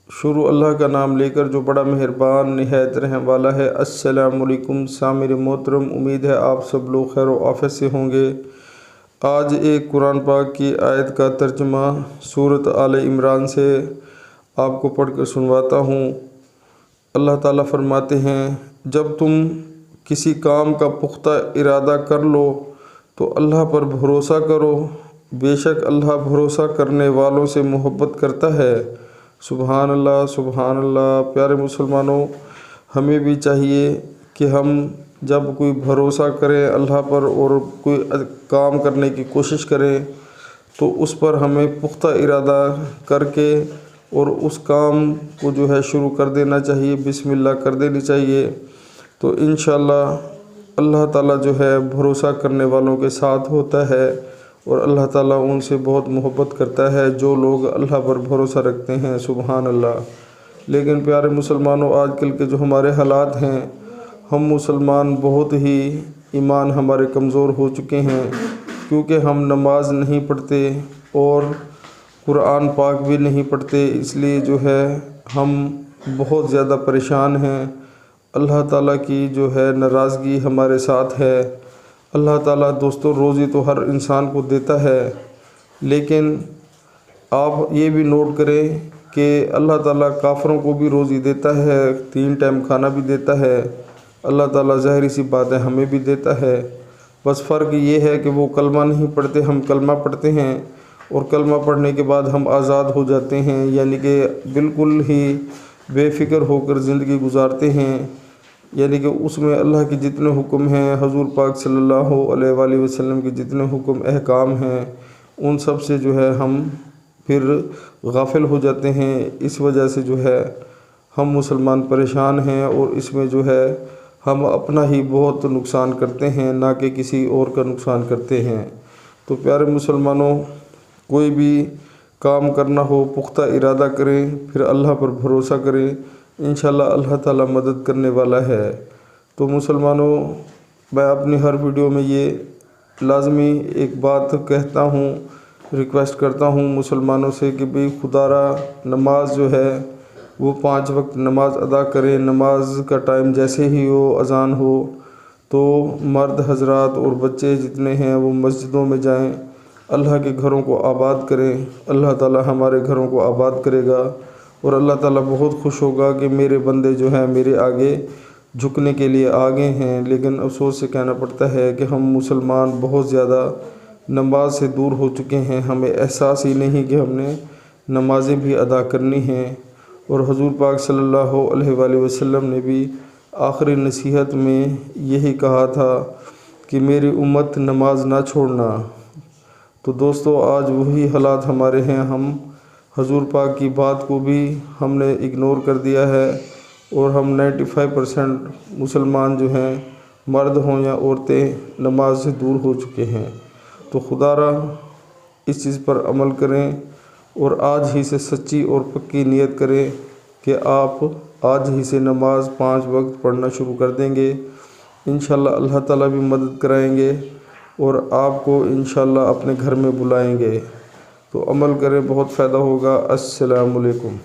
شروع اللہ کا نام لے کر جو بڑا مہربان نہایت رحم والا ہے۔ السلام علیکم سامعین محترم، امید ہے آپ سب لوگ خیر و عافیت سے ہوں گے۔ آج ایک قرآن پاک کی آیت کا ترجمہ سورۃ آل عمران سے آپ کو پڑھ کر سنواتا ہوں۔ اللہ تعالیٰ فرماتے ہیں، جب تم کسی کام کا پختہ ارادہ کر لو تو اللہ پر بھروسہ کرو، بے شک اللہ بھروسہ کرنے والوں سے محبت کرتا ہے۔ سبحان اللہ، سبحان اللہ۔ پیارے مسلمانوں، ہمیں بھی چاہیے کہ ہم جب کوئی بھروسہ کریں اللہ پر اور کوئی کام کرنے کی کوشش کریں تو اس پر ہمیں پختہ ارادہ کر کے اور اس کام کو جو ہے شروع کر دینا چاہیے، بسم اللہ کر دینی چاہیے، تو انشاءاللہ اللہ تعالیٰ جو ہے بھروسہ کرنے والوں کے ساتھ ہوتا ہے اور اللہ تعالیٰ ان سے بہت محبت کرتا ہے جو لوگ اللہ پر بھروسہ رکھتے ہیں۔ سبحان اللہ۔ لیکن پیارے مسلمانوں، آج کل کے جو ہمارے حالات ہیں، ہم مسلمان بہت ہی ایمان ہمارے کمزور ہو چکے ہیں، کیونکہ ہم نماز نہیں پڑھتے اور قرآن پاک بھی نہیں پڑھتے، اس لیے جو ہے ہم بہت زیادہ پریشان ہیں۔ اللہ تعالیٰ کی جو ہے ناراضگی ہمارے ساتھ ہے۔ اللہ تعالیٰ دوستو روزی تو ہر انسان کو دیتا ہے، لیکن آپ یہ بھی نوٹ کریں کہ اللہ تعالیٰ کافروں کو بھی روزی دیتا ہے، 3 ٹائم کھانا بھی دیتا ہے۔ اللہ تعالیٰ ظاہری سی بات ہے ہمیں بھی دیتا ہے، بس فرق یہ ہے کہ وہ کلمہ نہیں پڑھتے، ہم کلمہ پڑھتے ہیں اور کلمہ پڑھنے کے بعد ہم آزاد ہو جاتے ہیں، یعنی کہ بالکل ہی بے فکر ہو کر زندگی گزارتے ہیں، یعنی کہ اس میں اللہ کے جتنے حکم ہیں، حضور پاک صلی اللہ علیہ وآلہ وسلم کے جتنے حکم احکام ہیں، ان سب سے جو ہے ہم پھر غافل ہو جاتے ہیں۔ اس وجہ سے جو ہے ہم مسلمان پریشان ہیں اور اس میں جو ہے ہم اپنا ہی بہت نقصان کرتے ہیں، نہ کہ کسی اور کا نقصان کرتے ہیں۔ تو پیارے مسلمانوں، کوئی بھی کام کرنا ہو پختہ ارادہ کریں، پھر اللہ پر بھروسہ کریں، انشاءاللہ اللہ تعالیٰ مدد کرنے والا ہے۔ تو مسلمانوں، میں اپنی ہر ویڈیو میں یہ لازمی ایک بات کہتا ہوں، ریکویسٹ کرتا ہوں مسلمانوں سے کہ بھئی خدا را نماز جو ہے وہ 5 وقت نماز ادا کریں۔ نماز کا ٹائم جیسے ہی ہو، اذان ہو، تو مرد حضرات اور بچے جتنے ہیں وہ مسجدوں میں جائیں، اللہ کے گھروں کو آباد کریں۔ اللہ تعالیٰ ہمارے گھروں کو آباد کرے گا اور اللہ تعالیٰ بہت خوش ہوگا کہ میرے بندے جو ہیں میرے آگے جھکنے کے لیے آگے ہیں۔ لیکن افسوس سے کہنا پڑتا ہے کہ ہم مسلمان بہت زیادہ نماز سے دور ہو چکے ہیں، ہمیں احساس ہی نہیں کہ ہم نے نمازیں بھی ادا کرنی ہیں۔ اور حضور پاک صلی اللہ علیہ وآلہ وسلم نے بھی آخری نصیحت میں یہی کہا تھا کہ میری امت نماز نہ چھوڑنا۔ تو دوستو، آج وہی حالات ہمارے ہیں، ہم حضور پاک کی بات کو بھی ہم نے اگنور کر دیا ہے اور ہم 95% مسلمان جو ہیں، مرد ہوں یا عورتیں، نماز سے دور ہو چکے ہیں۔ تو خدا را اس چیز پر عمل کریں اور آج ہی سے سچی اور پکی نیت کریں کہ آپ آج ہی سے نماز 5 وقت پڑھنا شروع کر دیں گے۔ انشاءاللہ اللہ تعالیٰ بھی مدد کرائیں گے اور آپ کو انشاءاللہ اپنے گھر میں بلائیں گے۔ تو عمل کریں، بہت فائدہ ہوگا۔ السلام علیکم۔